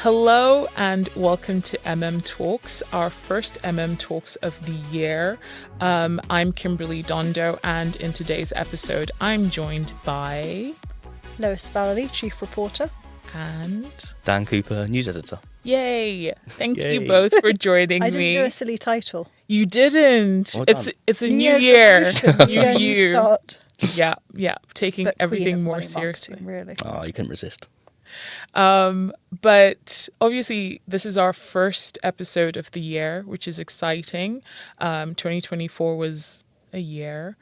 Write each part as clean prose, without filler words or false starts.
Hello and welcome to Talks, our first Talks of the year. I'm Kimberley Dondo, and in today's episode, I'm joined by Lois Vallely, Chief Reporter, and Dan Cooper, News Editor. Yay! Thank Yay. you both for joining me. I didn't do a silly title. You didn't. Well It's a New new Year's year, resolution. new New you. start. Yeah, taking But queen everything of more money seriously. marketing, really. Oh, you couldn't resist. But obviously, this is our first episode of the year, which is exciting. 2024 was a year.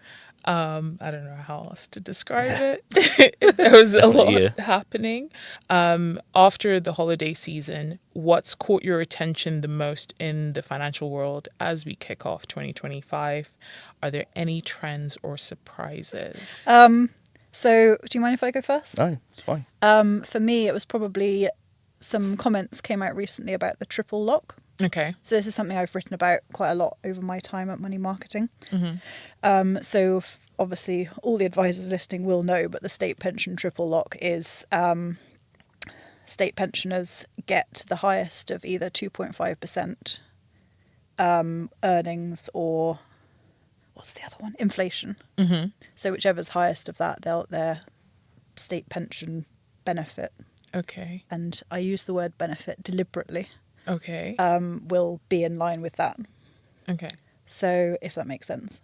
I don't know how else to describe it. There was a lot happening. After the holiday season, what's caught your attention the most in the financial world as we kick off 2025? Are there any trends or surprises? So, do you mind if I go first? No, it's fine. For me, it was probably some comments came out recently about the triple lock. Okay. So this is something I've written about quite a lot over my time at Money Marketing. Mm-hmm. Obviously, all the advisors listening will know, but the state pension triple lock is state pensioners get the highest of either 2.5% earnings or what's the other one? Inflation. Mm-hmm. So whichever's highest of that, their state pension benefit. Okay. And I use the word benefit deliberately. Okay. Will be in line with that. Okay. So if that makes sense.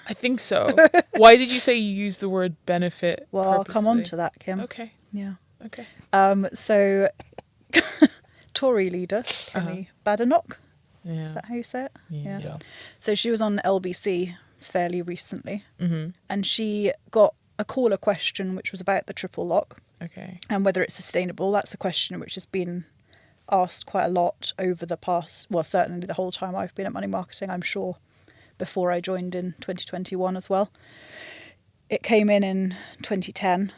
I think so. Why did you say you use the word benefit? Well, I'll come on to that, Kim. Okay. Yeah. Okay. So Tory leader, Kimberley Badenoch. Yeah. Is that how you say it? Yeah. So she was on LBC fairly recently. Mm-hmm. And she got a caller question which was about the triple lock Okay. and whether it's sustainable. That's a question which has been asked quite a lot over the past, well, certainly the whole time I've been at Money Marketing, I'm sure before I joined in 2021 as well. It came in 2010,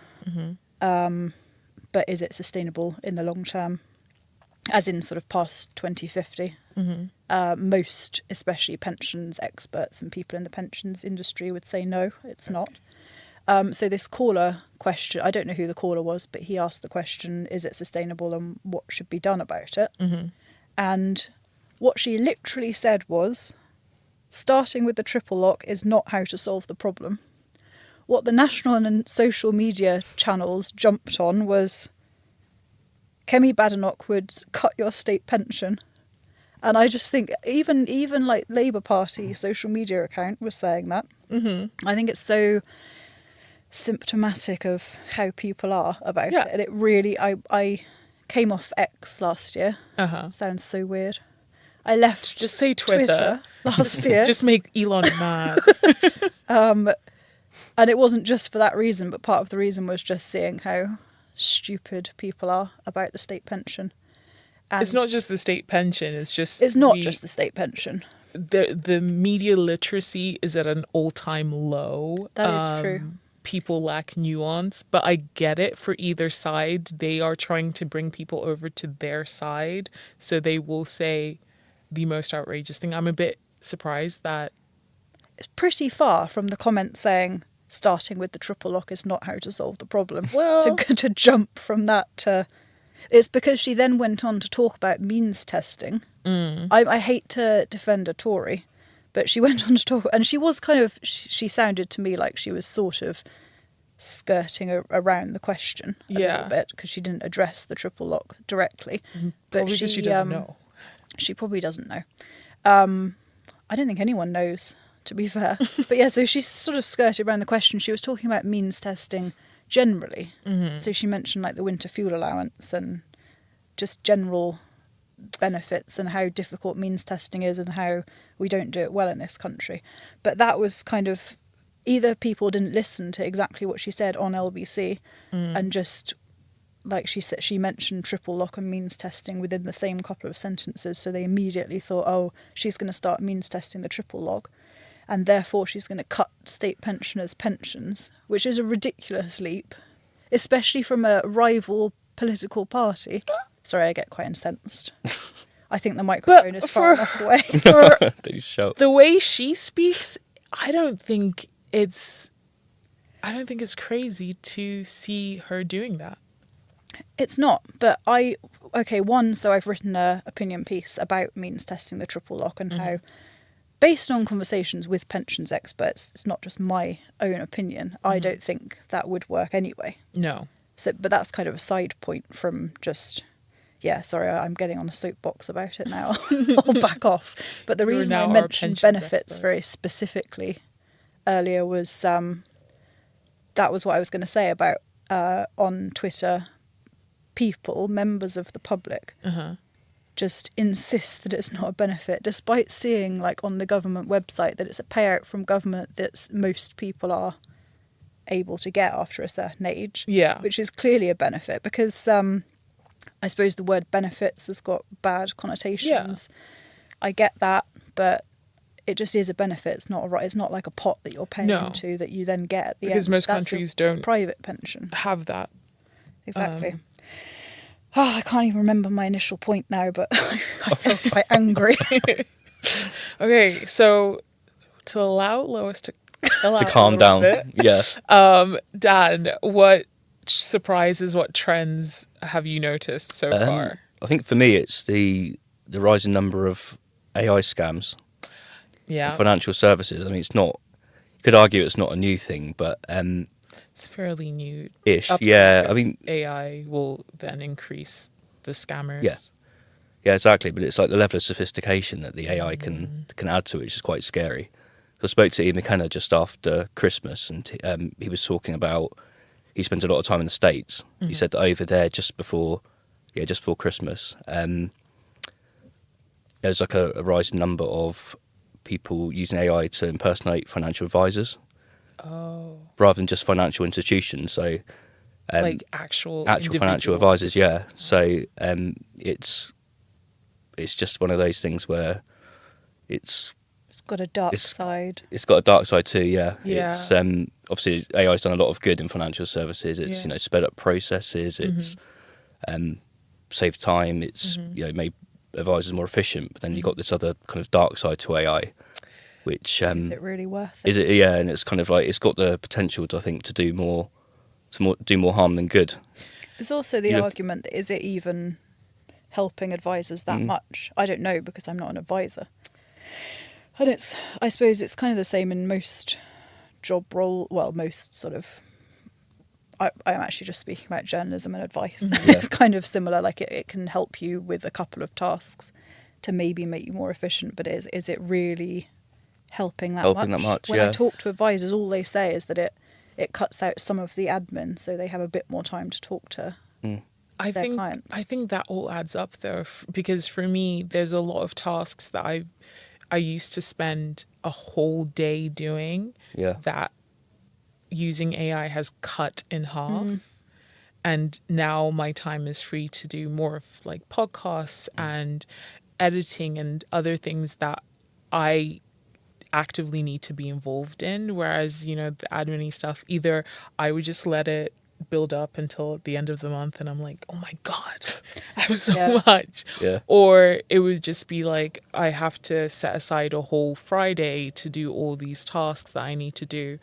but is it sustainable in the long term, as in sort of past 2050? Mm-hmm. Most, especially pensions experts and people in the pensions industry, would say no, it's not. So this caller question, I don't know who the caller was, but he asked the question, is it sustainable and what should be done about it? Mm-hmm. And what she literally said was, starting with the triple lock is not how to solve the problem. What the national and social media channels jumped on was, Kemi Badenoch would cut your state pension. And I just think even like Labour Party social media account was saying that. Mm-hmm. I think it's so symptomatic of how people are about it. And it really, I came off X last year. Sounds so weird. I left Just say Twitter last year. Just make Elon mad. And it wasn't just for that reason, but part of the reason was just seeing how stupid people are about the state pension. And it's not just the state pension, it's just just the state pension. The media literacy is at an all-time low. That is true. People lack nuance, but I get it for either side. They are trying to bring people over to their side, so they will say the most outrageous thing. I'm a bit surprised that It's pretty far from the comment saying starting with the triple lock is not how to solve the problem. Well, to jump from that to... It's because she then went on to talk about means testing. I hate to defend a Tory, but she went on to talk, and she was kind of, she sounded to me like she was sort of skirting around the question a little bit, because she didn't address the triple lock directly. But because she doesn't know. She probably doesn't know. I don't think anyone knows, to be fair. But yeah, so she sort of skirted around the question. She was talking about means testing generally. So she mentioned like the winter fuel allowance and just general benefits and how difficult means testing is and how we don't do it well in this country. But that was kind of, either people didn't listen to exactly what she said on LBC and just, like she said, she mentioned triple lock and means testing within the same couple of sentences, so they immediately thought, oh, she's going to start means testing the triple lock and therefore she's going to cut state pensioners' pensions, which is a ridiculous leap, especially from a rival political party. Sorry, I get quite incensed. I think the microphone is far enough away. The way she speaks, I don't think it's crazy to see her doing that. It's not, but okay, one, so I've written a opinion piece about means testing the triple lock and how, based on conversations with pensions experts, it's not just my own opinion, I don't think that would work anyway. No. So, but that's kind of a side point from just, yeah, sorry, I'm getting on a soapbox about it now. I'll back off. But the You're reason now I our mentioned pensions benefits expert. very specifically earlier was that was what I was going to say about on Twitter, people, members of the public, just insist that it's not a benefit, despite seeing like on the government website that it's a payout from government that most people are able to get after a certain age. Yeah. Which is clearly a benefit because I suppose the word benefits has got bad connotations. I get that, but it just is a benefit. It's not it's not like a pot that you're paying No. into that you then get at the Because end. most That's countries a don't private pension. have that. Exactly. I can't even remember my initial point now, but I feel quite angry. Okay, so to allow Lois to chill To out calm a little down. bit, Yeah. Dan, what surprises, what trends have you noticed so far? I think for me, it's the rising number of AI scams Yeah, in financial services. I mean, it's not. You could argue it's not a new thing, but it's fairly new. ish. Uptake Yeah. of I mean, AI will then increase the scammers. Yeah. yeah, exactly. But it's like the level of sophistication that the AI can add to it, which is quite scary. I spoke to Ian McKenna just after Christmas, and he was talking about he spends a lot of time in the States. He said that over there, just before Christmas, there's like a rising number of people using AI to impersonate financial advisors Oh, rather than just financial institutions. So like actual financial individuals. advisors, yeah. So it's just one of those things where it's It's got a dark It's- side. it's got a dark side too, yeah. Yeah. It's obviously AI's done a lot of good in financial services. It's Yeah. sped up processes. It's saved time. It's made advisors more efficient. But then you've got this other kind of dark side to AI, which Is it really worth it? is it? Yeah, and it's kind of like it's got the potential to, I think, to do more harm than good. There's also the You look- argument that is it even helping advisors that much? I don't know because I'm not an advisor. And I suppose it's kind of the same in most job role. Well, most sort of. I'm actually just speaking about journalism and advice. It's kind of similar. Like it can help you with a couple of tasks to maybe make you more efficient. But is it really helping that much? When I yeah. talk to advisors, all they say is that it cuts out some of the admin, so they have a bit more time to talk to. I their think clients. I think that all adds up though, because for me, there's a lot of tasks that I used to spend a whole day doing Yeah. that using AI has cut in half. And now my time is free to do more of like podcasts and editing and other things that I actively need to be involved in. Whereas, the admin stuff, either I would just let it build up until the end of the month and I'm like, oh my God, I have so Yeah. much. Yeah. Or it would just be like, I have to set aside a whole Friday to do all these tasks that I need to do.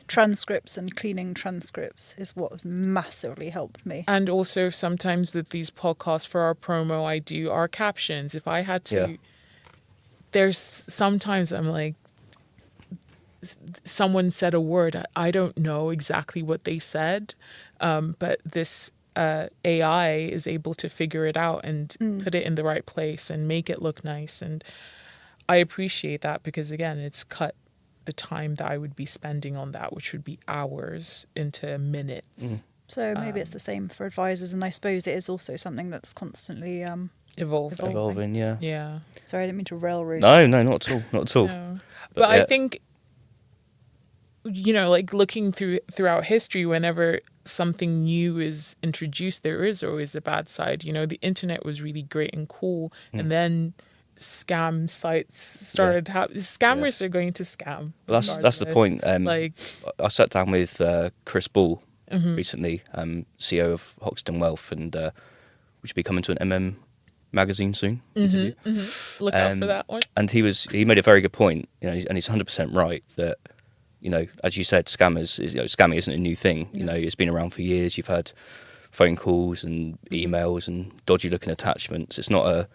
Transcripts and cleaning transcripts is what has massively helped me. And also sometimes with these podcasts for our promo, I do our captions. If I had to, Yeah. there's sometimes I'm like, someone said a word, I don't know exactly what they said, but this AI is able to figure it out and put it in the right place and make it look nice. And I appreciate that because, again, it's cut the time that I would be spending on that, which would be hours, into minutes. So maybe it's the same for advisors, and I suppose it is also something that's constantly Evolving. Evolving, yeah. Yeah. Sorry, I didn't mean to railroad. No, not at all. Not at all. No. But But I yeah. think, like looking throughout history, whenever something new is introduced, there is always a bad side. The internet was really great and cool, and then scam sites started scammers are going to scam. Well, that's the regardless. point. Like, I sat down with Chris Ball recently, CEO of Hoxton Wealth, and we should be coming to an MM magazine soon. Interview. look out for that one. And he made a very good point, and he's 100% right that, as you said, scamming isn't a new thing. It's been around for years. You've had phone calls and emails and dodgy looking attachments. It's not a.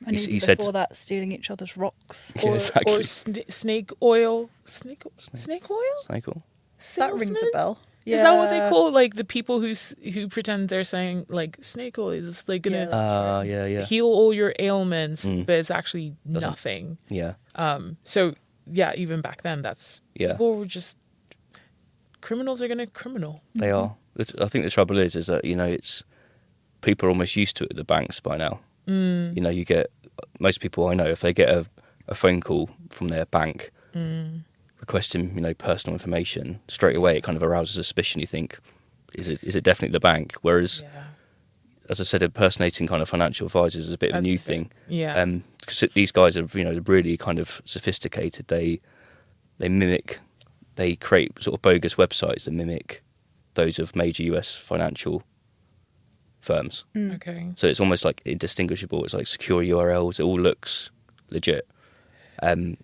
And He even said- before that, stealing each other's rocks. Yeah, exactly. Or snake oil. Snake oil? Snake oil. That rings a Salesman? bell. Is that what they call like the people who pretend they're saying like snake oil is like Yeah, gonna that's right. Yeah. heal all your ailments, Mm. but it's actually Doesn't. nothing. Yeah. So yeah, even back then, that's Yeah. people were just criminals are gonna criminal. They are. I think the trouble is that it's people are almost used to it at the banks by now. You get most people I know, if they get a phone call from their bank requesting personal information, straight away it kind of arouses suspicion. You think, is it definitely the bank? Whereas, Yeah. as I said, impersonating kind of financial advisors is a bit of a That's new a bit- thing. Yeah. Because these guys are really kind of sophisticated. They create sort of bogus websites that mimic those of major US financial firms. Okay. So it's almost like indistinguishable. It's like secure URLs. It all looks legit. And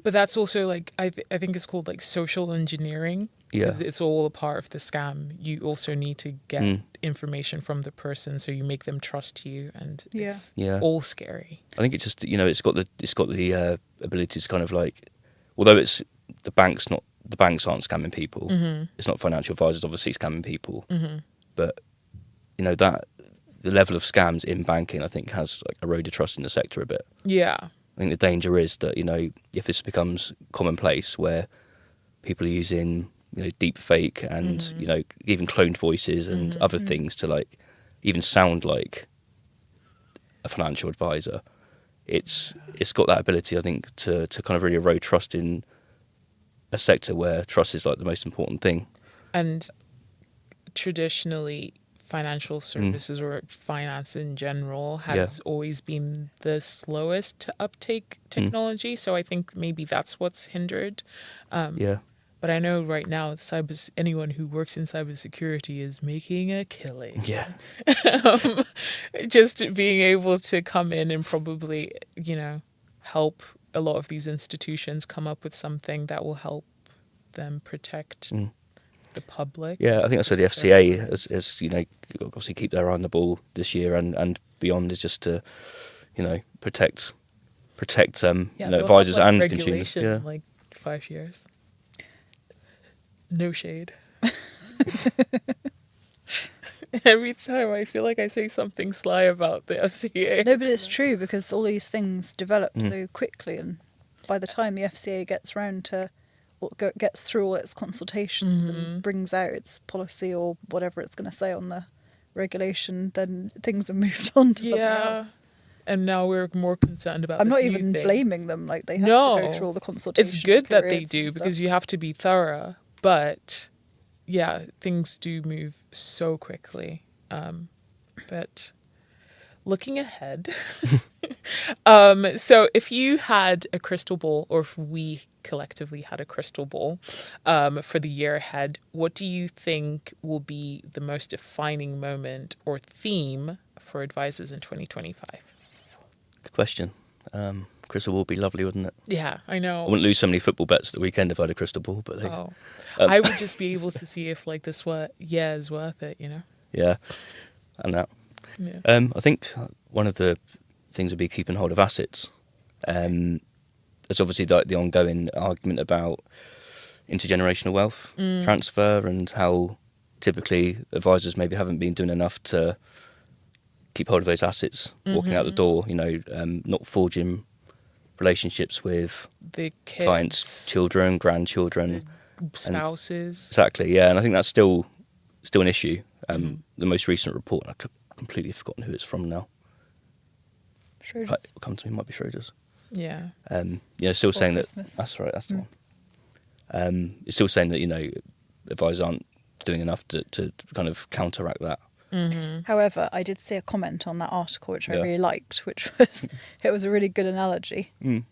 But that's also like I think it's called like social engineering. Yeah. Because it's all a part of the scam. You also need to get information from the person, so you make them trust you, and it's Yeah. all scary. I think it's just it's got the ability to kind of like, although it's the banks aren't scamming people. It's not financial advisors obviously scamming people, but that the level of scams in banking I think has like eroded trust in the sector a bit. Yeah. I think the danger is that if this becomes commonplace where people are using deep fake and even cloned voices and other things to like even sound like a financial advisor, it's got that ability I think to kind of really erode trust in a sector where trust is like the most important thing. And traditionally, financial services or finance in general has always been the slowest to uptake technology. So I think maybe that's what's hindered. But I know right now, anyone who works in cybersecurity is making a killing. Yeah. Just being able to come in and probably, help a lot of these institutions come up with something that will help them protect the public. Yeah, I think that's why the FCA has obviously keep their eye on the ball this year and beyond is just to protect they'll advisors have, and regulation consumers. Yeah. in, like 5 years. No shade. Every time I feel like I say something sly about the FCA. No, but it's true because all these things develop so quickly, and by the time the FCA gets round to gets through all its consultations and brings out its policy or whatever it's going to say on the regulation, then things have moved on to something else. And now we're more concerned about I'm this not new even thing. blaming them. Like they have No. to go through all the consultations. It's good that they periods do and because stuff. you have to be thorough. But yeah, things do move so quickly. But looking ahead, so if you had a crystal ball, or if we collectively had a crystal ball for the year ahead, what do you think will be the most defining moment or theme for advisors in 2025? Good question. Crystal ball would be lovely, wouldn't it? Yeah, I I know. wouldn't lose so many football bets at the weekend if I had a crystal ball, but I would just be able to see if like this is worth it, yeah, and that. Yeah. I think one of the things would be keeping hold of assets. There's obviously like the ongoing argument about intergenerational wealth transfer and how typically advisors maybe haven't been doing enough to keep hold of those assets walking out the door, not forging relationships with The kids, clients' children, grandchildren. spouses. Exactly, yeah, and I think that's still an issue. The most recent report, I've completely forgotten who it's from now. Schroders. It'll come to me, might be Schroders. Yeah. Still Before saying Christmas. that's right, that's the one. It's still saying that advisors aren't doing enough to kind of counteract that. However, I did see a comment on that article which I Yeah. really liked, which was it was a really good analogy. It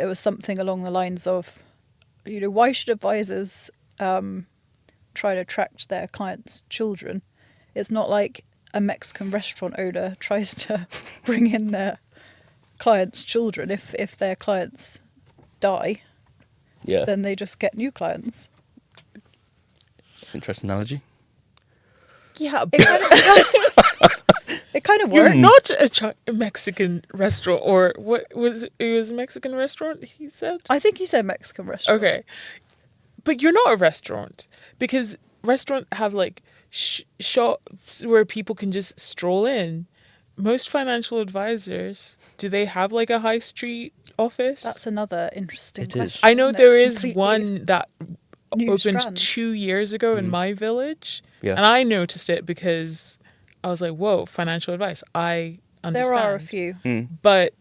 was something along the lines of, why should advisors try to attract their clients' children? It's not like a Mexican restaurant owner tries to bring in their clients' children. If their clients die, Yeah, then they just get new clients. it's an interesting analogy. Yeah, It kind of, it kind of you're works. not a Mexican restaurant, or what was it? Was a Mexican restaurant? He said. I think you said Mexican restaurant. Okay, but you're not a restaurant, because restaurants have like shops where people can just stroll in. Most financial advisors, do they have like a high street office? That's another interesting It is. question. I know isn't it? there is Completely one that new opened strand. 2 years ago in my village, Yeah. and I noticed it because I was like, "Whoa, financial advice!" I understand. There are a few. But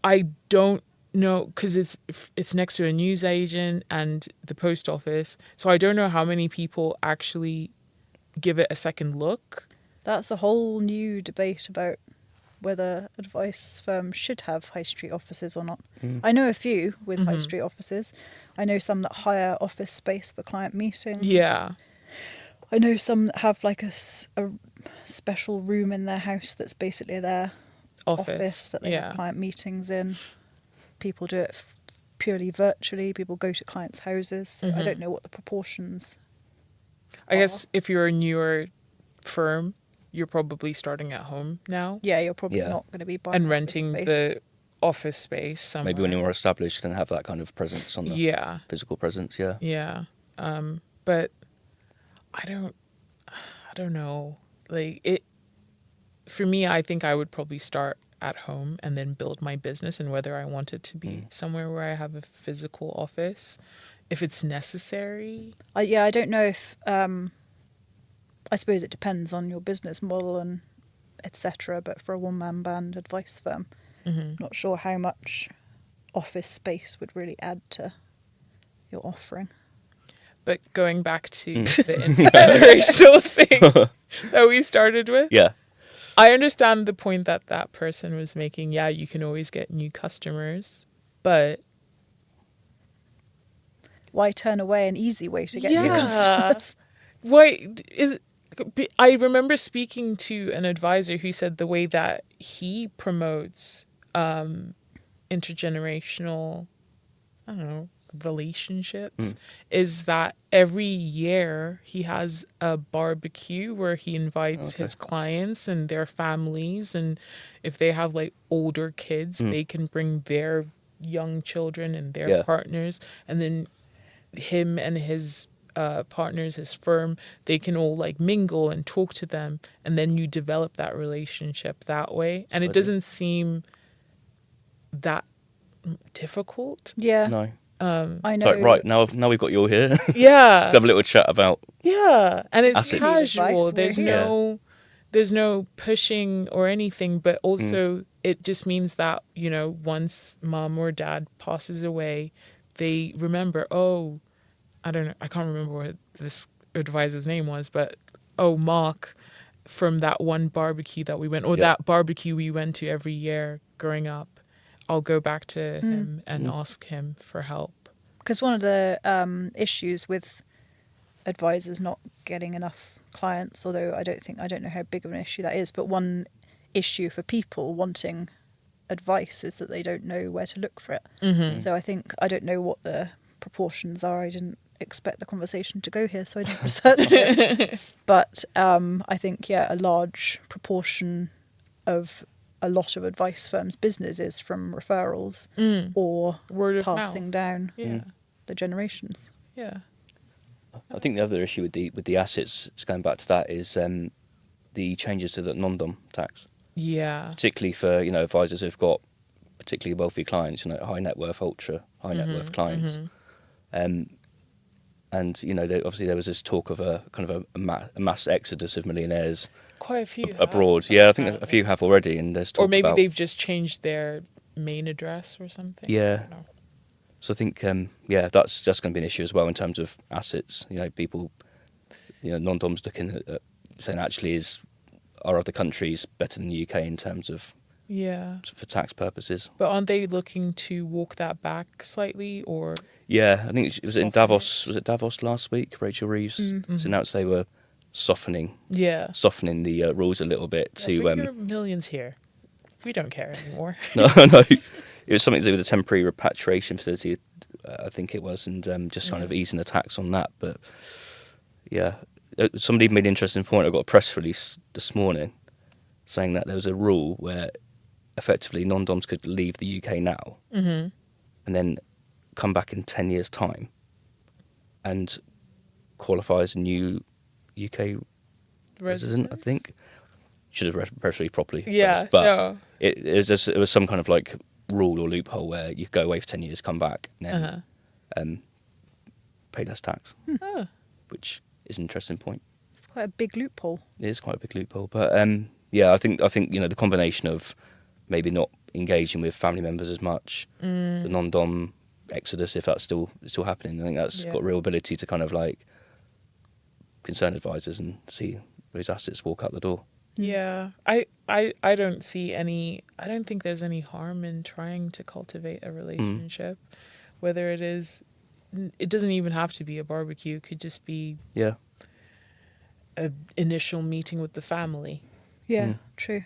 I don't know, because it's next to a newsagent and the post office, so I don't know how many people actually give it a second look. That's a whole new debate about whether advice firms should have high street offices or not. I know a few with high street offices. I know some that hire office space for client meetings. Yeah, I know some that have like a special room in their house that's basically their office that they have client meetings in. People do it purely virtually. People go to clients' houses. So I don't know what the proportions. I guess if you're a newer firm, you're probably starting at home now Yeah, you're probably Yeah. not going to be buying and office renting space. the office space somewhere. Maybe when you're more established, you can have that kind of presence on the Yeah, physical presence. Yeah. yeah. But I don't know. Like it, for me, I think I would probably start at home and then build my business, and whether I want it to be somewhere where I have a physical office, if it's necessary. Yeah, I don't know if. I suppose it depends on your business model and etc. But for a one-man band advice firm, not sure how much office space would really add to your offering. But going back to the intergenerational thing that we started with, Yeah. I understand the point that that person was making. Yeah, you can always get new customers, but Why turn away an easy way to get new customers? I remember speaking to an advisor who said the way that he promotes intergenerational, I don't know, relationships is that every year he has a barbecue where he invites his clients and their families, and if they have like older kids, they can bring their young children and their partners, and then him and his partners, his firm, they can all like mingle and talk to them, and then you develop that relationship that way. And it doesn't seem that difficult. Yeah, No. I It's know. like, right, now we've got you all here. Yeah. Let's have a little chat about. Yeah. And it's Assets. casual. Advice, There's no pushing or anything, but also it just means that, you know, once mom or dad passes away, they remember, oh, I don't know, I can't remember what this advisor's name was, but Mark from that one barbecue that we went, or that barbecue we went to every year growing up, I'll go back to him and ask him for help. Because one of the issues with advisors not getting enough clients, although I don't know how big of an issue that is, but one issue for people wanting advice is that they don't know where to look for it. So I don't know what the proportions are. I didn't expect the conversation to go here, so I didn't research it. But I think, a large proportion of a lot of advice firms' business is from referrals or Word of passing mouth. down Yeah. the generations. Yeah. I think the other issue with the assets, just going back to that, is the changes to the non-dom tax, Yeah. particularly for advisors who've got particularly wealthy clients, high net worth, ultra high net worth clients. And obviously there was this talk of a kind of a mass exodus of millionaires Quite a few abroad. have, Yeah, I think a few have already, and there's talk or maybe about, they've just changed their main address or something. Yeah. I don't know. So I think that's just going to be an issue as well in terms of assets. People, non-doms looking at saying actually are other countries better than the UK in terms of for tax purposes. But aren't they looking to walk that back slightly, or? Yeah, I think it was in Soften Davos. it. Was it Davos last week? Rachel Reeves announced they were softening the rules a little bit to. Bring your millions here. We don't care anymore. No, it was something to do with the temporary repatriation facility, I think it was, and just kind of easing the tax on that. But yeah, somebody made an interesting point. I got a press release this morning saying that there was a rule where effectively non-doms could leave the UK now and then come back in 10 years' time and qualify as a new UK resident, I think. Should have read press release properly. Yeah, first, but no. it was some kind of like rule or loophole where you go away for 10 years, come back, and then pay less tax, which is an interesting point. It's quite a big loophole. It is quite a big loophole, but yeah, I think the combination of maybe not engaging with family members as much, the non-dom exodus, if that's still happening, I think that's got real ability to kind of like concern advisors and see those assets walk out the door. Yeah, I don't see any. I don't think there's any harm in trying to cultivate a relationship, whether it is. It doesn't even have to be a barbecue. It could just be a initial meeting with the family. Yeah, true.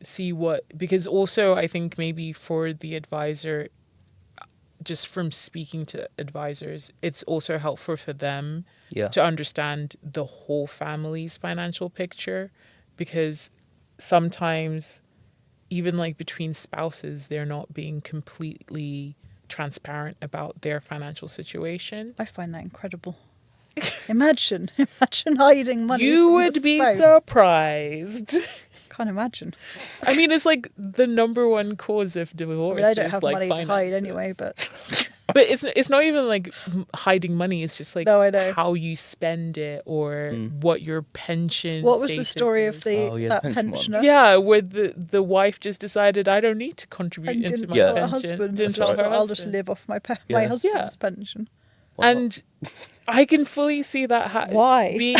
See what, because also I think maybe for the advisor, just from speaking to advisors, it's also helpful for them to understand the whole family's financial picture, because sometimes even like between spouses, they're not being completely transparent about their financial situation. I find that incredible. Imagine hiding money. You from would your be spouse. surprised. Can't imagine. I mean, it's like the number one cause of divorce. I mean, I don't is, have like, money to hide finances. anyway, but But it's not even like hiding money. It's just like No, I know. how you spend it or what your pension. what was the status story is. of the Oh, yeah, that the pension one. pensioner? Yeah, where the wife just decided I don't need to contribute And into didn't my tell pension. her husband. Didn't Just tell her thought, I'll just husband. live off my Yeah. my husband's pension. And I can fully see that. Why?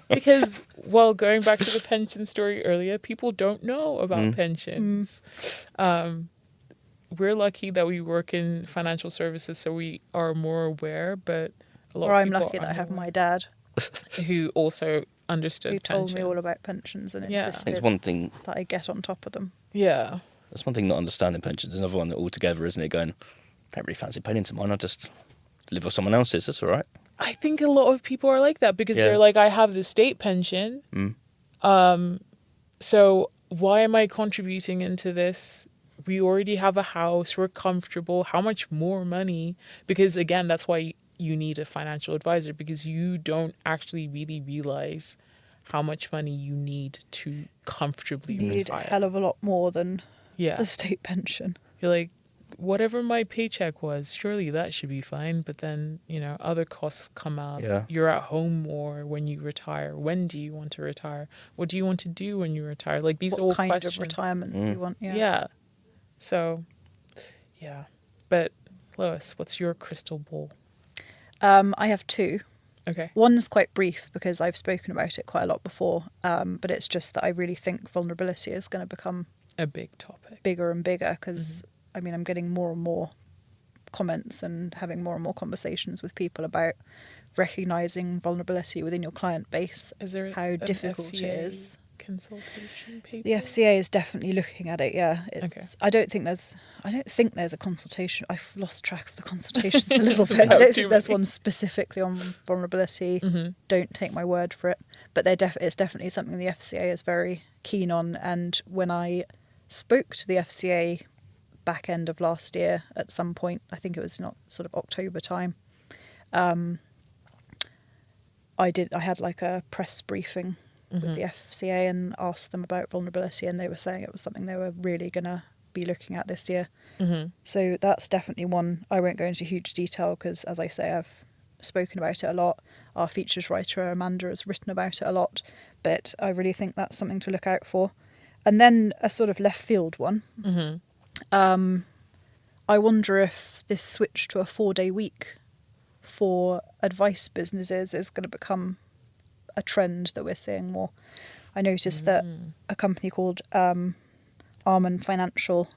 Because, well, going back to the pension story earlier, people don't know about pensions. We're lucky that we work in financial services, so we are more aware, but a lot Or of I'm people lucky that I aren't have aware, my dad who also understood who told pensions. me all about pensions and Yeah. insisted It's one thing. that I get on top of them. Yeah. That's one thing not understanding pensions. There's another one altogether, isn't it? Going, don't really fancy paying into mine. I'll just live with someone else's. That's all right. I think a lot of people are like that because Yeah. they're like, I have the state pension. So why am I contributing into this? We already have a house. We're comfortable. How much more money? Because again, that's why you need a financial advisor, because you don't actually really realize how much money you need to comfortably You need a retire. hell of a lot more than Yeah. the state pension. You're like, whatever my paycheck was, surely that should be fine. But then, other costs come up. Yeah. You're at home more when you retire. When do you want to retire? What do you want to do when you retire? Like, these are all What kind questions. of retirement do you want? Yeah. So, yeah. But, Lois, what's your crystal ball? I have two. Okay. One's quite brief because I've spoken about it quite a lot before, but it's just that I really think vulnerability is going to become A big topic. bigger and bigger because, I mean, I'm getting more and more comments and having more and more conversations with people about recognising vulnerability within your client base, Is there how an difficult FCA it is. consultation paper? The FCA is definitely looking at it. Yeah, Okay. I don't think there's a consultation. I've lost track of the consultations a little bit. I have don't too think there's many. one specifically on vulnerability. Mm-hmm. Don't take my word for it. But it's definitely something the FCA is very keen on. And when I spoke to the FCA back end of last year, at some point, I think it was not sort of October time, I had like a press briefing with the FCA and asked them about vulnerability, and they were saying it was something they were really going to be looking at this year. So that's definitely one. I won't go into huge detail because, as I say, I've spoken about it a lot. Our features writer Amanda has written about it a lot, but I really think that's something to look out for. And then a sort of left field one. I wonder if this switch to a 4-day week for advice businesses is going to become a trend that we're seeing more. I noticed that a company called Arman Financial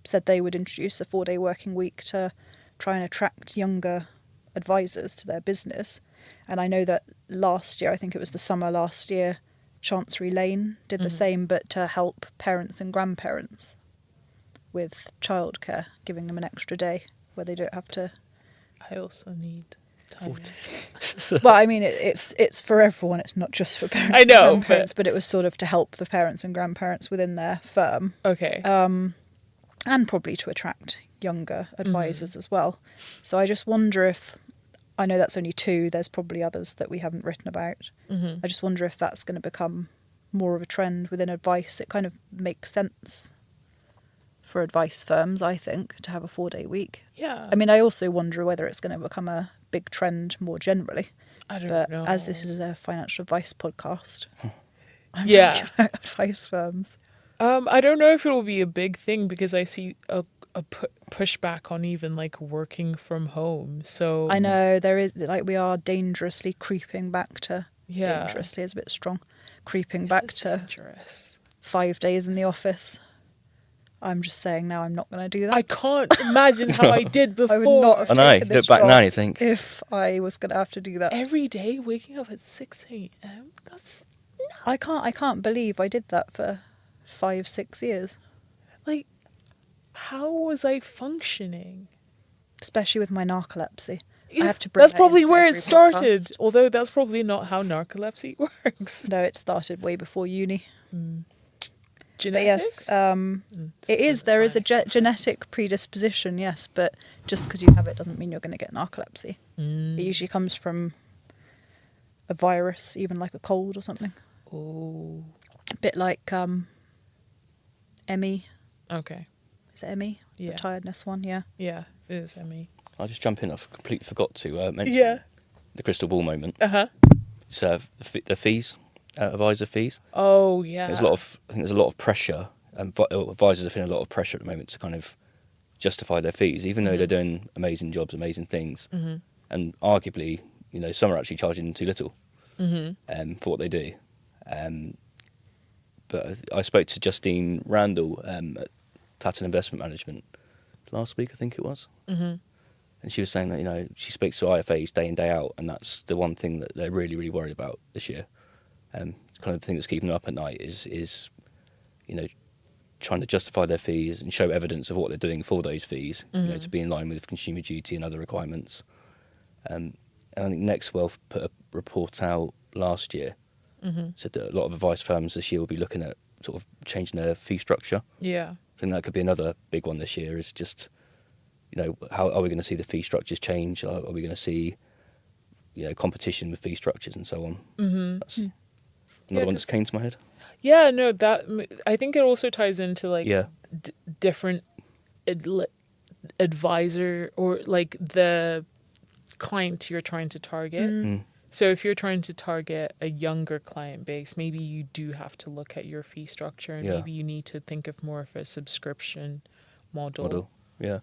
said they would introduce a 4-day working week to try and attract younger advisors to their business. And I know that last year, I think it was the summer last year, Chancery Lane did the same, but to help parents and grandparents with childcare, giving them an extra day where they don't have to. I also need I know. Well, I mean, it's for everyone. It's not just for parents I and know, grandparents, but it was sort of to help the parents and grandparents within their firm, Okay. and probably to attract younger advisors as well. So I just wonder if, I know that's only 2, there's probably others that we haven't written about. I just wonder if that's going to become more of a trend within advice. It kind of makes sense for advice firms, I think, to have a 4-day week. Yeah. I mean, I also wonder whether it's going to become a big trend more generally. I don't But know. as this is a financial advice podcast, I'm Yeah. talking about advice firms. I don't know if it will be a big thing because I see a pushback on even like working from home. So I know there is, like, we are dangerously creeping back to, Yeah. dangerously is a bit strong, creeping back It's to dangerous. 5 days in the office. I'm just saying now I'm not going to do that. I can't imagine how I did before. I would not have I know. taken Look this back job now and you think, if I was going to have to do that. Every day waking up at 6 a.m. That's I can't believe I did that for 5-6 years, like, how was I functioning? especially with my narcolepsy. Yeah, I have to bring that's that probably into where every it started. podcast. Although that's probably not how narcolepsy works. No, it started way before uni. But Genetics. yes, it is. There is a genetic predisposition, yes, but just because you have it doesn't mean you're going to get narcolepsy. It usually comes from a virus, even like a cold or something. Oh, A bit like ME. okay. Is it ME? Yeah. The tiredness one, yeah. Yeah, it is ME. I'll just jump in. I completely forgot to mention Yeah. the crystal ball moment. Uh-huh. It's the fees, advisor fees. Oh, yeah. I think there's a lot of pressure, and advisors are feeling a lot of pressure at the moment to kind of justify their fees, even though they're doing amazing jobs, amazing things, and arguably, some are actually charging too little for what they do. But I spoke to Justine Randall at Tatton Investment Management last week, I think it was, and she was saying that she speaks to IFAs day in day out, and that's the one thing that they're really really worried about this year. Kind of the thing that's keeping them up at night is trying to justify their fees and show evidence of what they're doing for those fees, to be in line with Consumer Duty and other requirements. And I think Next Wealth put a report out last year, said that a lot of advice firms this year will be looking at sort of changing their fee structure. Yeah. I think that could be another big one this year, is just, how are we going to see the fee structures change? Are we going to see, competition with fee structures and so on? That's another one that came to my head. Yeah, no, I think it also ties into like Yeah. different advisor or like the client you're trying to target. So if you're trying to target a younger client base, maybe you do have to look at your fee structure, and maybe you need to think of more of a subscription model. Yeah.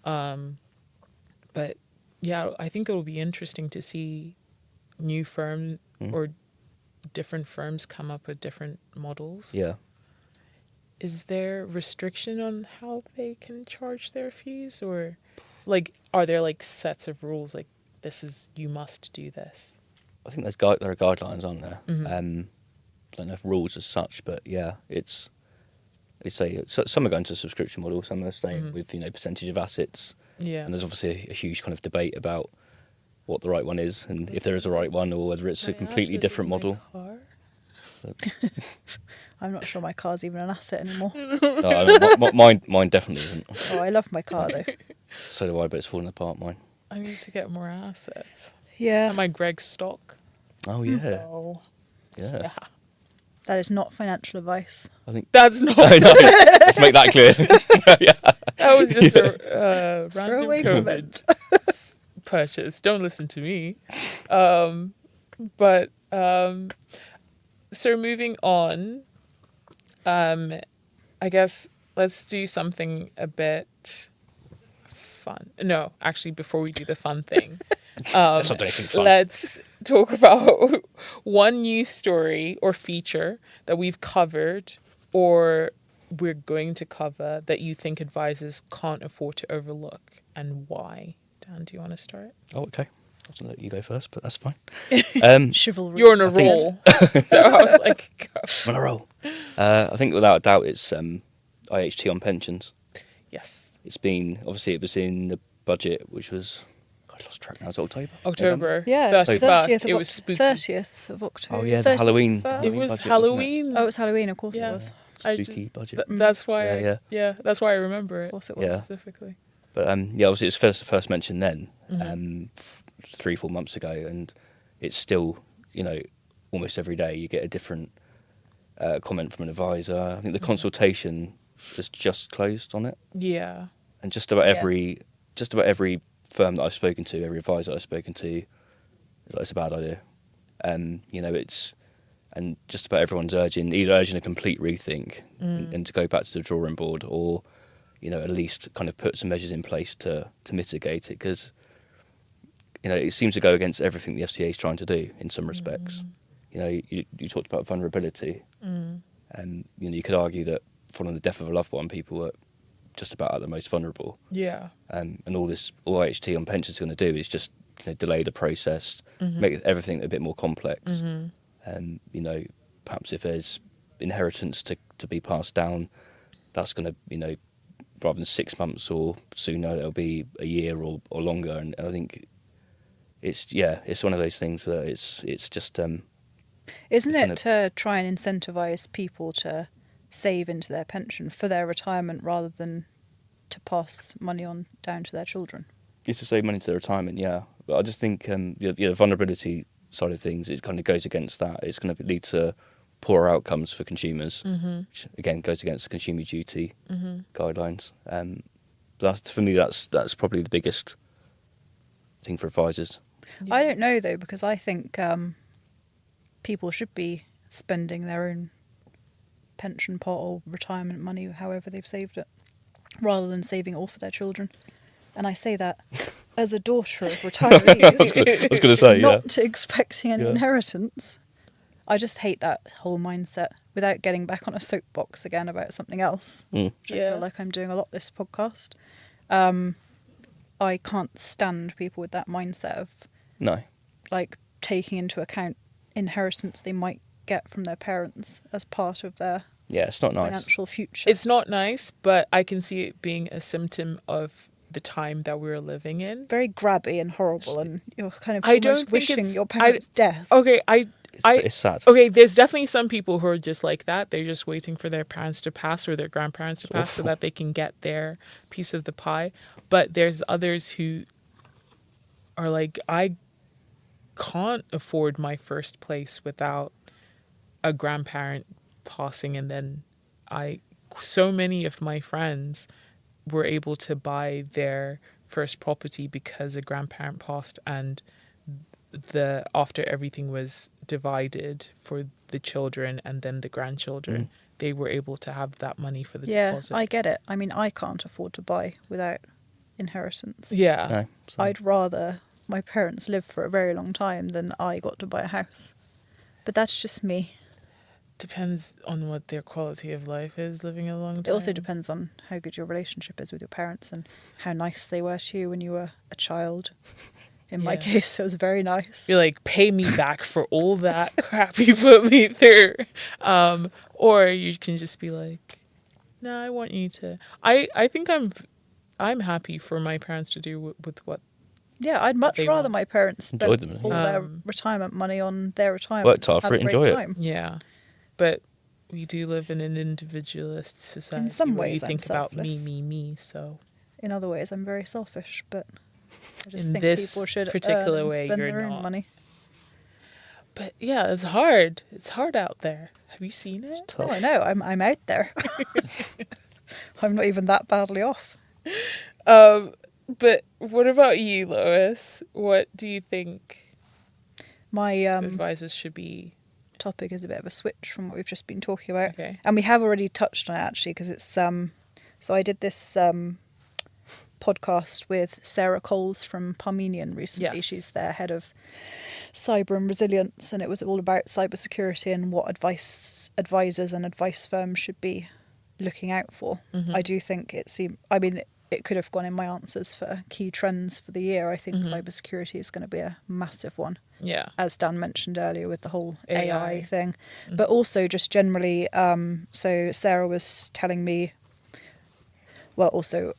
But yeah, I think it will be interesting to see new firms or different firms come up with different models. Yeah. Is there restriction on how they can charge their fees, or like are there like sets of rules like you must do this? I think there are guidelines, aren't there? I don't know if rules as such, but yeah, it's some are going to a subscription model, some are staying with percentage of assets. Yeah. And there's obviously a huge kind of debate about what the right one is, and if there is a right one, or whether it's a completely different model. I'm not sure my car's even an asset anymore. No, I mean, mine definitely isn't. Oh, I love my car though. So do I, but it's falling apart, mine. I need to get more assets. Yeah. Am I Greg stock? Oh yeah, So, yeah. That is not financial advice. I think That's not. I know. Let's make that clear. That was just a Throw random away COVID purchase. Don't listen to me. But so moving on, I guess let's do something a bit fun. No, actually, before we do the fun thing, Let's not do anything fun. let's talk about one news story or feature that we've covered or we're going to cover that you think advisors can't afford to overlook, and why. Dan, do you want to start? Oh, okay. I was going to let you go first, but that's fine. Chivalry. You're on a I think- roll. So I was like, go. I'm on a roll. I think without a doubt it's IHT on pensions. Yes. It's been, obviously it was in the budget, which was I lost track now. It's October. October Yeah, 31st. It of was spooky. 30th of October. Oh yeah, the 30th. Halloween. It Halloween was budget, wasn't it? Halloween. Oh, it was Halloween, of course Yeah. it was. I Spooky budget. That's why. Yeah. That's why I remember Of it course it was. Yeah. specifically. But yeah, obviously it was first mentioned then, Mm-hmm. 3-4 months ago, and it's still, almost every day you get a different comment from an advisor. I think the consultation has just closed on it, Yeah. and just about every firm that I've spoken to, every advisor I've spoken to, is like, it's a bad idea. And just about everyone's either urging a complete rethink and to go back to the drawing board, or at least kind of put some measures in place to mitigate it, because it seems to go against everything the FCA is trying to do in some respects. You talked about vulnerability, and you could argue that following the death of a loved one, people are just about at the most vulnerable. Yeah. And all IHT on pensions is going to do is just delay the process, make everything a bit more complex. And perhaps if there's inheritance to be passed down, that's going to rather than 6 months or sooner, it'll be a year or longer. And I think it's one of those things that it's just Isn't it's it to try and incentivise people to save into their pension for their retirement rather than to pass money on down to their children? it's to save money to their retirement, yeah. But I just think the vulnerability side of things, it kind of goes against that. It's going to lead to poorer outcomes for consumers, which again goes against the consumer duty guidelines. For me, that's probably the biggest thing for advisors. Yeah. I don't know though, because I think people should be spending their own pension pot or retirement money, however they've saved it, rather than saving it all for their children. And I say that as a daughter of retirees, I was going to say, not expecting any Yeah. inheritance. I just hate that whole mindset, without getting back on a soapbox again about something else, which I Yeah. feel like I'm doing a lot this podcast. I can't stand people with that mindset of No. like taking into account inheritance they might get from their parents as part of their Yeah, it's not nice. financial future. It's not nice, but I can see it being a symptom of the time that we're living in. very grabby and horrible, and you're kind of I don't almost think wishing it's- your parents' death. Okay, It's sad. Okay, there's definitely some people who are just like that. They're just waiting for their parents to pass or their grandparents to pass so that they can get their piece of the pie. But there's others who are like, I can't afford my first place without a grandparent passing. And then so many of my friends were able to buy their first property because a grandparent passed, and after everything was divided for the children and then the grandchildren, they were able to have that money for the deposit. I get it. I mean, I can't afford to buy without inheritance. Yeah. No, so- I'd rather my parents live for a very long time than I got to buy a house. But that's just me. Depends on what their quality of life is living a long time. It also depends on how good your relationship is with your parents and how nice they were to you when you were a child. In my Yeah. case, it was very nice. You're like, pay me back for all that crap you put me through. Or you can just be like, no, I want you to. I think I'm happy for my parents to do with what. Yeah, I'd much They rather want. my parents Enjoyed spent them, all yeah. their retirement money on their retirement. Worked hard and for had it, a great enjoy it. time. Yeah, but we do live in an individualist society. some where ways you I'm think about me, selfless. me. So In other ways, I'm very selfish, but I just In think this people should particular earn and way, spend you're their own not. money. but yeah, it's hard. It's hard out there. Have you seen it? Oh, I know. I'm out there. I'm not even that badly off. But what about you, Lois? What do you think My advisors should be? topic is a bit of a switch from what we've just been talking about. Okay. And we have already touched on it actually, because it's so I did this podcast with Sarah Coles from Parmenion recently. Yes. She's their head of cyber and resilience, and it was all about cybersecurity and what advisors and advice firms should be looking out for. Mm-hmm. I do think it could have gone in my answers for key trends for the year. I think Mm-hmm. cybersecurity is going to be a massive one, Yeah. as Dan mentioned earlier with the whole AI. AI thing, but also just generally. So Sarah was telling me, well, also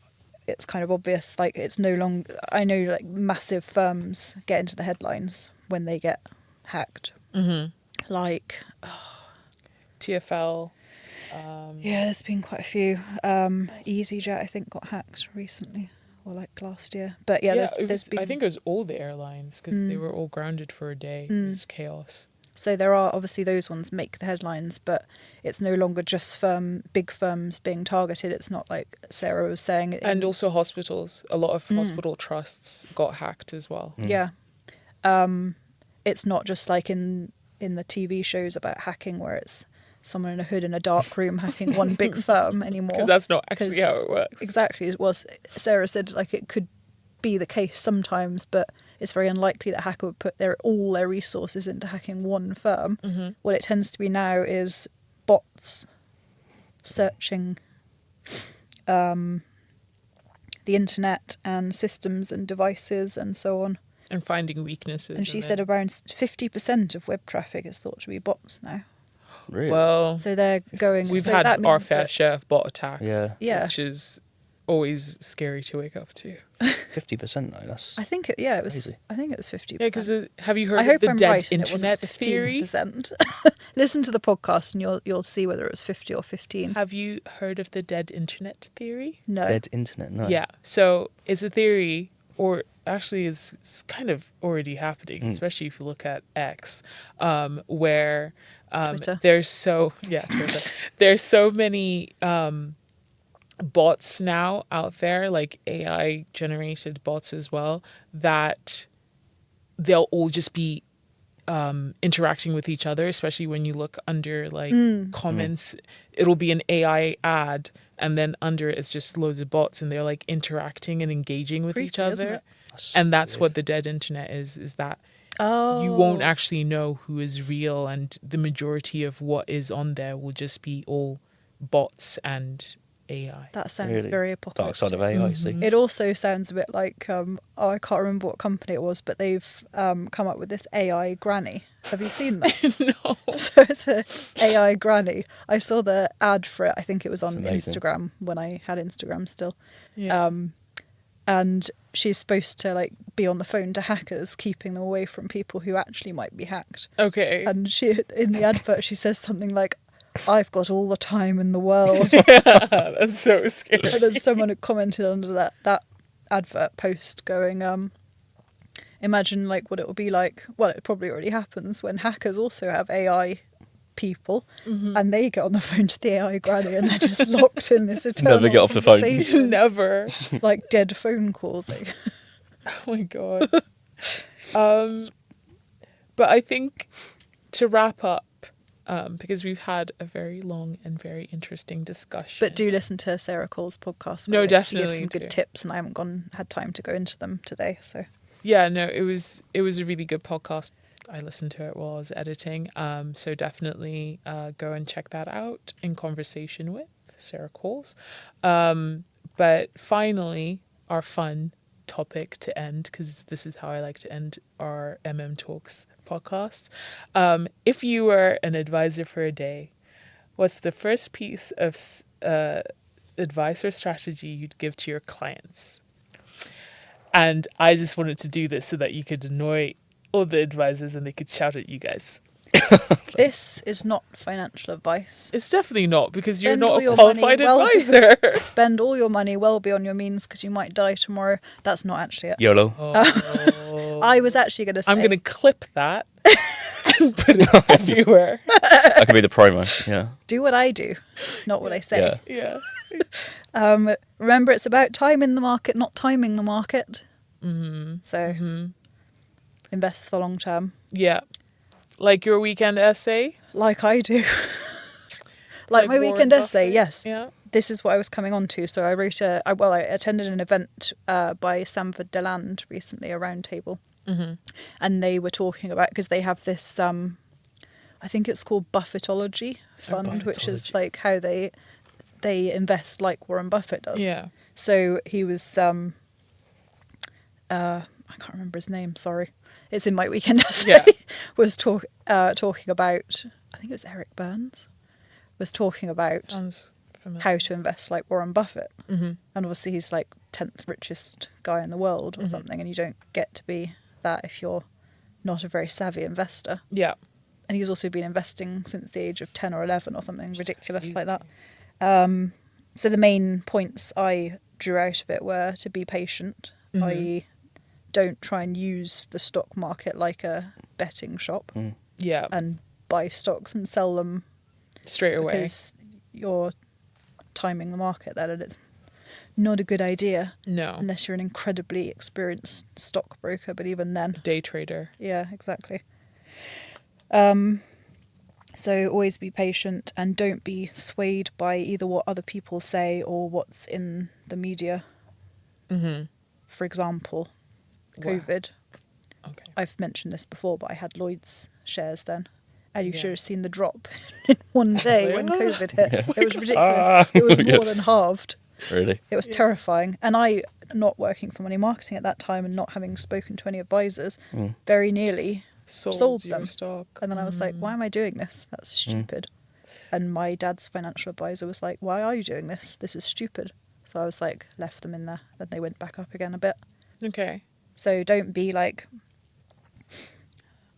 it's kind of obvious. Like it's no longer. I know like massive firms get into the headlines when they get hacked. Like TfL. yeah, there's been quite a few. EasyJet I think got hacked recently, or like last year. But yeah, there's been. I think it was all the airlines because they were all grounded for a day. It was chaos. So there are obviously those ones make the headlines, but it's no longer just big firms being targeted. It's not like Sarah was saying. And also hospitals. A lot of hospital trusts got hacked as well. Yeah. It's not just like in the TV shows about hacking where it's someone in a hood in a dark room hacking one big firm anymore. Because that's not actually how it works. Exactly. It was. Sarah said like it could be the case sometimes, but it's very unlikely that a hacker would put all their resources into hacking one firm. What it tends to be now is bots searching the internet and systems and devices and so on. And finding weaknesses. And she said around 50% of web traffic is thought to be bots now. Really? Well, So they're going... we've so had that our means fair that- share of bot attacks. Yeah. Which is always scary to wake up to. 50% though. That's I think it was. crazy. I think it was 50%. Yeah, because have you heard I of hope the I'm dead right and it wasn't internet theory? 15%. Listen to the podcast and you'll see whether it was 50 or 15. Have you heard of the dead internet theory? No. dead internet. No. Yeah. So it's a theory, or actually it's kind of already happening, especially if you look at X, where Twitter. there's so many bots now out there, like AI generated bots as well, that they'll all just be interacting with each other, especially when you look under like comments. It'll be an AI ad and then under it's just loads of bots and they're like interacting and engaging with each Creepy, isn't other. it? And that's what the dead internet is that Oh. you won't actually know who is real, and the majority of what is on there will just be all bots and AI. That sounds Really? very apocalyptic. Dark side of AI. See. It also sounds a bit like I can't remember what company it was, but they've come up with this AI granny. Have you seen that? No. So it's a AI granny. I saw the ad for it. I think it was on amazing. Instagram when I had Instagram still. Yeah. And she's supposed to like be on the phone to hackers, keeping them away from people who actually might be hacked. Okay. And she, in the advert, she says something like, "I've got all the time in the world." That's so scary. And then someone had commented under that advert post going, imagine like what it will be like. Well, it probably already happens when hackers also have AI people and they get on the phone to the AI granny and they're just locked in this eternal Never get off the phone. conversation, Never. like dead phone calls. Like, Oh my god. But I think to wrap up, because we've had a very long and very interesting discussion. but do listen to Sarah Cole's podcast. No, where She definitely gives some do. good tips, and I haven't had time to go into them today. So Yeah, no, it was a really good podcast. I listened to it while I was editing. So definitely go and check that out in conversation with Sarah Coles. But finally, our fun topic to end, because this is how I like to end our MM Talks podcast. If you were an advisor for a day, what's the first piece of advice or strategy you'd give to your clients? And I just wanted to do this so that you could annoy all the advisors and they could shout at you guys. this is not financial advice. It's definitely not, because you're Spend all not a your qualified money well. advisor. Spend all your money well beyond your means because you might die tomorrow. That's not actually it. YOLO. I was actually going to say... I'm going to clip that and put it everywhere. That could be the promo. Yeah. do what I do, not what I say. Yeah. Yeah. Remember, it's about time in the market, not timing the market. So invest for the long term, Yeah. Like your weekend essay. like I do. like my Warren weekend essay, Buffett? yes. Yeah. This is what I was coming on to. So I wrote I attended an event by Sanford Deland recently, a round table. And they were talking about, because they have this, I think it's called Buffettology fund, which is like how they invest like Warren Buffett does. Yeah. So he was, I can't remember his name, sorry. It's in my weekend essay. Yeah. was talking about, I think it was Eric Burns, was talking about Sounds familiar. how to invest like Warren Buffett. And obviously he's like 10th richest guy in the world or something, and you don't get to be that if you're not a very savvy investor. Yeah. And he's also been investing since the age of 10 or 11 or something ridiculous Easy. like that. So the main points I drew out of it were to be patient, i.e. don't try and use the stock market like a betting shop Yeah. and buy stocks and sell them Straight away. because you're timing the market then, and it's not a good idea No. unless you're an incredibly experienced stockbroker, but even then. Day trader. Yeah, exactly. So always be patient and don't be swayed by either what other people say or what's in the media. For example, Wow. COVID. Okay. I've mentioned this before, but I had Lloyd's shares then. And you Yeah. should have seen the drop in one day when Really? COVID hit. It was ridiculous. It was more than halved. Really? It was terrifying. And I, not working for money marketing at that time and not having spoken to any advisors, very nearly sold your them. stock. And then I was like, why am I doing this? That's stupid. And my dad's financial advisor was like, why are you doing this? This is stupid. So I was like, left them in there. Then they went back up again a bit. Okay. So don't be like,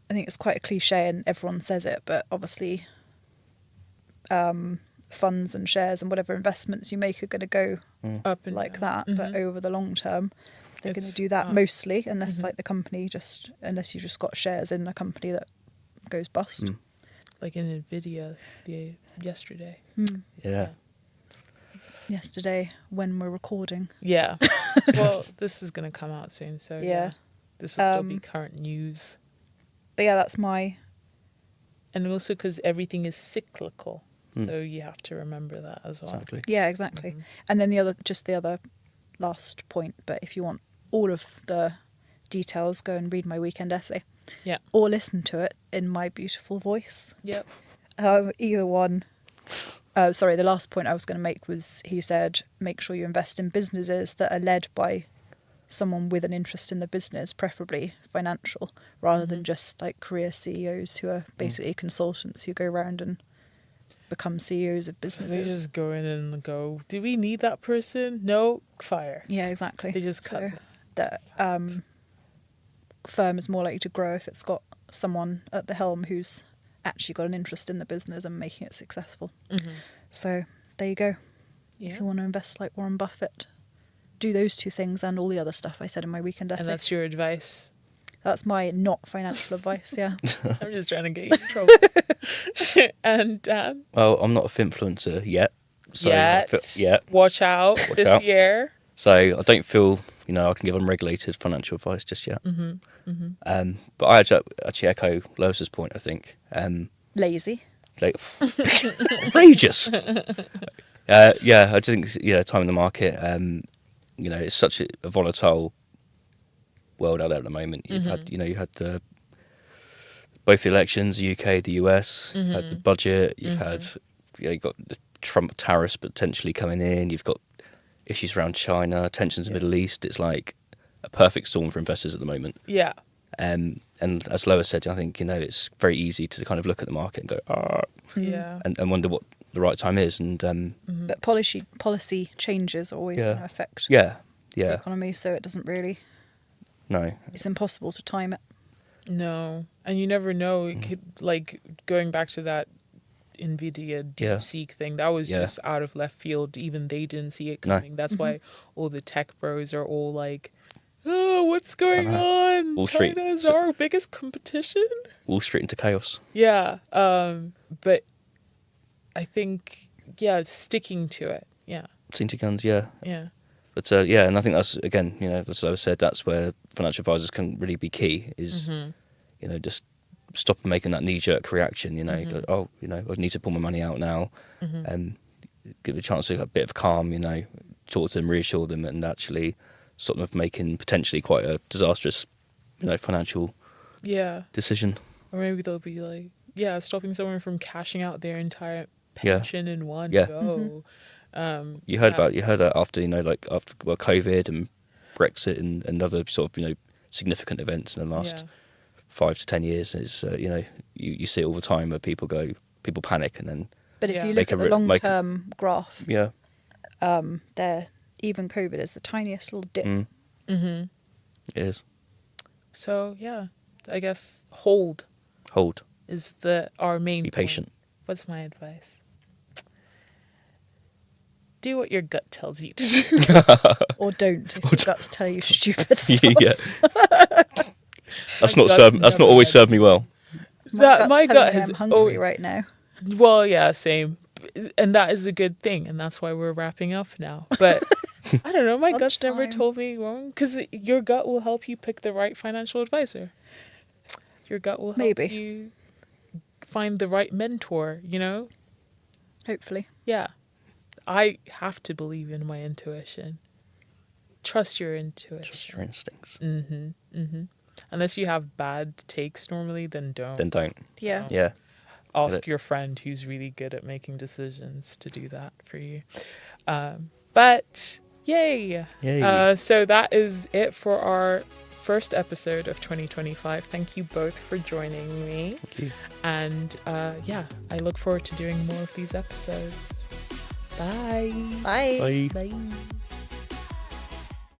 I think it's quite a cliche and everyone says it, but obviously funds and shares and whatever investments you make are going to go Up and like down. that. But over the long term, they're going to It's do that up. mostly, unless like the company unless you just got shares in a company that goes bust. Like in Nvidia yesterday. Yeah. Yesterday when we're recording. Yeah. Well, this is going to come out soon, so Yeah. this will still be current news. But yeah, that's my... And also because everything is cyclical, so you have to remember that as well. Exactly. Yeah, exactly. And then the other last point, but if you want all of the details, go and read my weekend essay. Yeah. Or listen to it in my beautiful voice. Yep. Either one. Sorry, the last point I was going to make was, he said, make sure you invest in businesses that are led by someone with an interest in the business, preferably financial, rather than just like career CEOs who are basically consultants who go around and become CEOs of They businesses. just go in and go, do we need that person? No, fire. Yeah, exactly. They just cut. The firm is more likely to grow if it's got someone at the helm who's actually got an interest in the business and making it successful. So there you go. Yeah. If you want to invest like Warren Buffett, do those two things and all the other stuff I said in my weekend essay. And that's your advice. That's my not financial advice, yeah. I'm just trying to get you in trouble. And Dan? Well, I'm not a influencer yet. So Yet. Watch out this out. year. So I don't feel, I can give unregulated financial advice just yet. But I actually echo Lois's point, I think. Lazy. Like, outrageous. Yeah, I just think, time in the market, it's such a volatile world out there at the moment. You've had, you had both the elections, the UK, the US, you had the budget, you've had, you got the Trump tariffs potentially coming in, you've got issues around China, tensions in the Middle East. It's like a perfect storm for investors at the moment. Yeah. And as Lois said, I think, it's very easy to kind of look at the market and go, Yeah. and wonder what the right time is. And But policy changes are always going to affect yeah, the economy, so it doesn't really... no, It's impossible to time it. No. And you never know. It could, like, going back to that Nvidia DeepSeek thing, that was just out of left field. Even they didn't see it coming. That's why all the tech bros are all like, oh, what's going on? Wall Street. China's our biggest competition. Wall Street into chaos. Yeah. But I think, sticking to it. Yeah. Seen to guns, yeah. Yeah. But and I think that's, again, as Lois said, that's where financial advisors can really be key, is, just stop making that knee-jerk reaction, go, oh, I need to pull my money out now, and give a chance to have a bit of calm, talk to them, reassure them, and actually stop them of making potentially quite a disastrous, financial decision. Or maybe they'll be like, stopping someone from cashing out their entire pension in one go. You heard that after, after COVID and Brexit and other sort of, significant events in the last 5 to 10 years. Is you see it all the time where people panic and then. But if you look at the long-term graph, their even COVID is the tiniest little dip. It is. So yeah, I guess hold Hold. is our main Be point. patient. What's my advice? Do what your gut tells you to do. Or don't, if your guts tell you stupid stuff. Yeah. That's My not gut's served. That's not never always ready. served me well. My Gut's telling gut me has I'm hungry right now. Well, yeah, same. And that is a good thing, and that's why we're wrapping up now. But I don't know, my gut's never Lunchtime. told me wrong, because your gut will help you pick the right financial advisor. Your gut will help Maybe. you find the right mentor, you know? Hopefully. Yeah. I have to believe in my intuition. Trust your intuition. Trust your instincts. Unless you have bad takes normally, then don't. Then don't. Yeah. Yeah. Ask your friend who's really good at making decisions to do that for you. But yay! Yay. So that is it for our first episode of 2025. Thank you both for joining me. Thank you. And yeah, I look forward to doing more of these episodes. Bye. Bye. Bye. Bye.